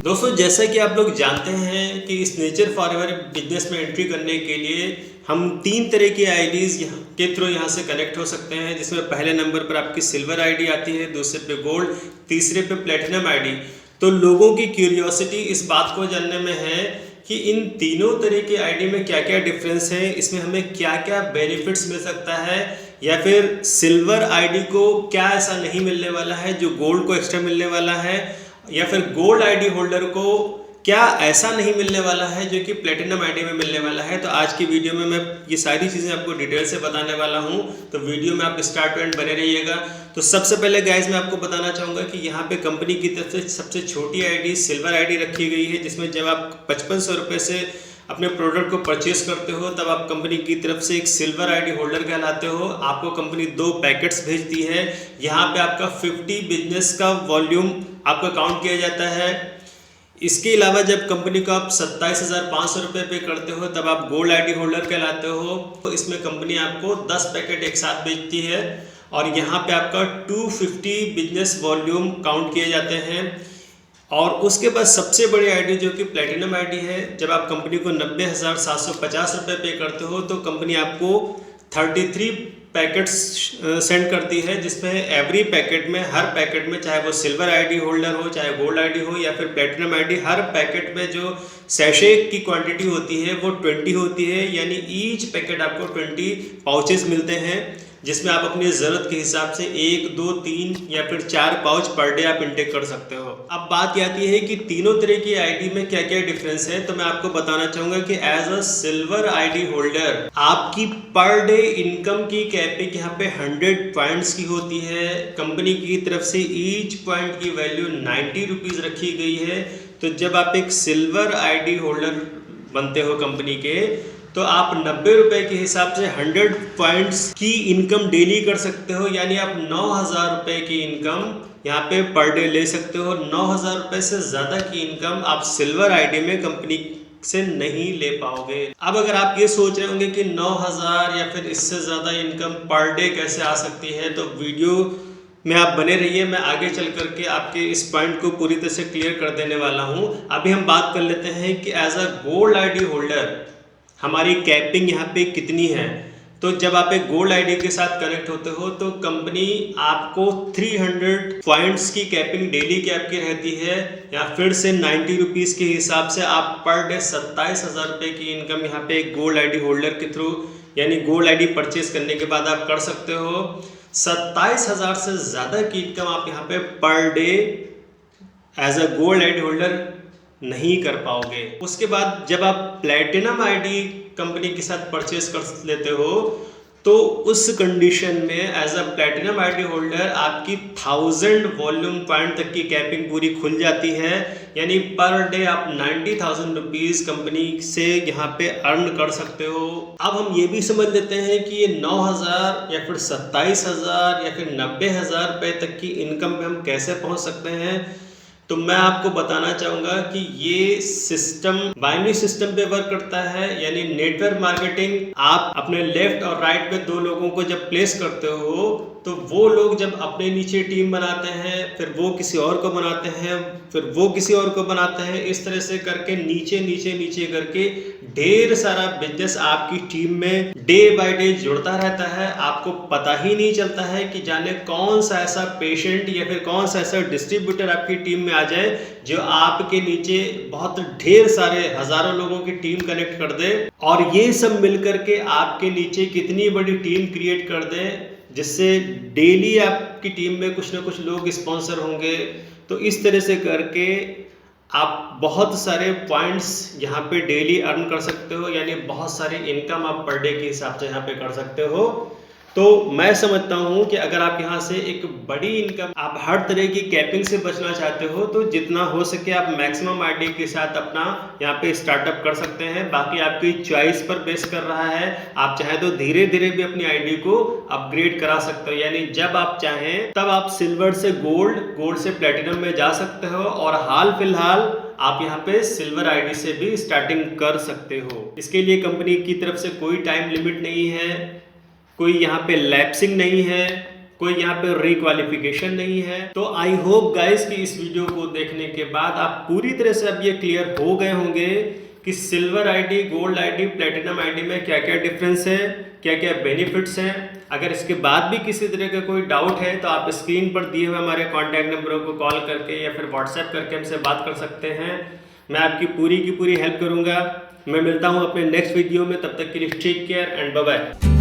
दोस्तों, जैसा कि आप लोग जानते हैं कि इस नेचर फॉरएवर बिजनेस में एंट्री करने के लिए हम 3 तरह की आईडीज़ के थ्रू यहाँ से कनेक्ट हो सकते हैं, जिसमें पहले नंबर पर आपकी सिल्वर आईडी आती है, दूसरे पे गोल्ड, तीसरे पे प्लेटिनम आईडी। तो लोगों की क्यूरियोसिटी इस बात को जानने में है कि इन तीनों तरह की आईडी में क्या क्या डिफरेंस है, इसमें हमें क्या क्या बेनिफिट्स मिल सकता है, या फिर सिल्वर आईडी को क्या ऐसा नहीं मिलने वाला है जो गोल्ड को एक्स्ट्रा मिलने वाला है, या फिर गोल्ड आईडी होल्डर को क्या ऐसा नहीं मिलने वाला है जो कि प्लेटिनम आईडी में मिलने वाला है। तो आज की वीडियो में मैं ये सारी चीज़ें आपको डिटेल से बताने वाला हूँ, तो वीडियो में आप स्टार्ट टू एंड बने रहिएगा। तो सबसे पहले गाइज मैं आपको बताना चाहूँगा कि यहाँ पे कंपनी की तरफ से सबसे छोटी आईडी सिल्वर आईडी रखी गई है, जिसमें जब आप 5500 रुपये से अपने प्रोडक्ट को परचेस करते हो तब आप कंपनी की तरफ से एक सिल्वर आईडी होल्डर कहलाते हो। आपको कंपनी 2 पैकेट्स भेजती है। यहाँ पे आपका 50 बिजनेस का वॉल्यूम आपका काउंट किया जाता है। इसके अलावा जब कंपनी को आप 27,500 रुपये पे करते हो तब आप गोल्ड आईडी होल्डर कहलाते हो। तो इसमें कंपनी आपको 10 पैकेट एक साथ बेचती है और यहाँ पे आपका 250 बिजनेस वॉल्यूम काउंट किए जाते हैं। और उसके बाद सबसे बड़ी आईडी जो कि प्लेटिनम आईडी है, जब आप कंपनी को 90,750 रुपये पे करते हो तो कंपनी आपको 33 पैकेट्स सेंड करती है, जिसमें एवरी पैकेट में, हर पैकेट में, चाहे वो सिल्वर आईडी होल्डर हो, चाहे गोल्ड आईडी हो या फिर प्लेटिनम आईडी, हर पैकेट में जो सैशे की क्वांटिटी होती है वो 20 होती है। यानी ईच पैकेट आपको 20 पाउचेस मिलते हैं, जिसमें आप अपनी ज़रूरत के हिसाब से 1, 2, 3 या फिर 4 पाउच पर डे आप इंटेक कर सकते हो। अब बात आती है कि तीनों तरह की आईडी में क्या क्या डिफरेंस है। तो मैं आपको बताना चाहूँगा कि as a silver ID holder आपकी पर डे इनकम की कैपिंग यहाँ पे 100 पॉइंट्स की होती है। कंपनी की तरफ से ईच पॉइंट की वैल्यू 90 रुपीज़ रखी गई है। तो जब आप एक सिल्वर आईडी होल्डर बनते हो कंपनी के, तो आप 90 रुपये के हिसाब से 100 पॉइंट्स की इनकम डेली कर सकते हो। यानी आप 9,000 रुपये की इनकम यहाँ पे पर डे ले सकते हो। 9,000 रुपये से ज़्यादा की इनकम आप सिल्वर आईडी में कंपनी से नहीं ले पाओगे। अब अगर आप ये सोच रहे होंगे कि 9,000 या फिर इससे ज़्यादा इनकम पर डे कैसे आ सकती है, तो वीडियो में आप बने रहिए। मैं आगे चल करके आपके इस पॉइंट को पूरी तरह से क्लियर कर देने वाला हूँ। अभी हम बात कर लेते हैं कि as a gold ID holder हमारी कैपिंग यहाँ पे कितनी है। तो जब आप एक गोल्ड आईडी के साथ कनेक्ट होते हो तो कंपनी आपको 300 पॉइंट्स की कैपिंग डेली की आपकी रहती है, या फिर से 90 रुपीज़ के हिसाब से आप पर डे 27,000 रुपये की इनकम यहाँ पे एक गोल्ड आईडी होल्डर के थ्रू, यानी गोल्ड आईडी परचेज करने के बाद आप कर सकते हो। 27,000 से ज़्यादा की इनकम आप यहाँ पे per day as a gold ID holder नहीं कर पाओगे। उसके बाद जब आप प्लेटिनम आईडी कंपनी के साथ परचेस कर लेते हो तो उस कंडीशन में as a platinum ID holder आपकी 1000 वॉल्यूम पॉइंट तक की कैपिंग पूरी खुल जाती है। यानी पर डे आप 90,000 रुपीज़ कंपनी से यहाँ पे अर्न कर सकते हो। अब हम ये भी समझ लेते हैं कि ये 9,000 या फिर 27,000 या फिर 90,000 रुपये तक की इनकम पे हम कैसे पहुँच सकते हैं। तो मैं आपको बताना चाहूँगा कि ये सिस्टम बाइनरी सिस्टम पे वर्क करता है। यानी नेटवर्क मार्केटिंग, आप अपने लेफ्ट और राइट पे 2 लोगों को जब प्लेस करते हो तो वो लोग जब अपने नीचे टीम बनाते हैं, फिर वो किसी और को बनाते हैं, फिर वो किसी और को बनाते हैं, इस तरह से करके नीचे नीचे नीचे करके ढेर सारा बिजनेस आपकी टीम में डे बाय डे जुड़ता रहता है। आपको पता ही नहीं चलता है कि जाने कौन सा ऐसा पेशेंट या फिर कौन सा ऐसा डिस्ट्रीब्यूटर आपकी टीम में आ जाए जो आपके नीचे बहुत ढेर सारे हजारों लोगों की टीम कनेक्ट कर दे, और ये सब मिलकर के आपके नीचे कितनी बड़ी टीम क्रिएट कर दे, जिससे डेली आपकी टीम में कुछ ना कुछ लोग स्पॉन्सर होंगे। तो इस तरह से करके आप बहुत सारे पॉइंट्स यहाँ पे डेली अर्न कर सकते हो। यानी बहुत सारी इनकम आप पर डे के हिसाब से यहाँ पे कर सकते हो। तो मैं समझता हूँ कि अगर आप यहाँ से एक बड़ी इनकम, आप हर तरह की कैपिंग से बचना चाहते हो, तो जितना हो सके आप मैक्सिमम आईडी के साथ अपना यहाँ पे स्टार्टअप कर सकते हैं। बाकी आपकी चॉइस पर बेस कर रहा है। आप चाहे तो धीरे धीरे भी अपनी आईडी को अपग्रेड करा सकते हो। यानी जब आप चाहें तब आप सिल्वर से गोल्ड, गोल्ड से प्लेटिनम में जा सकते हो, और हाल फिलहाल आप यहाँ पे सिल्वर आईडी से भी स्टार्टिंग कर सकते हो। इसके लिए कंपनी की तरफ से कोई टाइम लिमिट नहीं है, कोई यहाँ पे लैप्सिंग नहीं है, कोई यहाँ पे रिक्वालिफिकेशन नहीं है। तो आई होप गाइस कि इस वीडियो को देखने के बाद आप पूरी तरह से अब ये क्लियर हो गए होंगे कि silver ID, gold ID, platinum ID में क्या क्या डिफरेंस है, क्या क्या बेनिफिट्स हैं। अगर इसके बाद भी किसी तरह का कोई डाउट है तो आप स्क्रीन पर दिए हुए हमारे कॉन्टैक्ट नंबरों को कॉल करके या फिर व्हाट्सएप करके हमसे बात कर सकते हैं। मैं आपकी पूरी की पूरी हेल्प करूँगा। मैं मिलता हूँ अपने नेक्स्ट वीडियो में, तब तक के लिए take care and bye bye.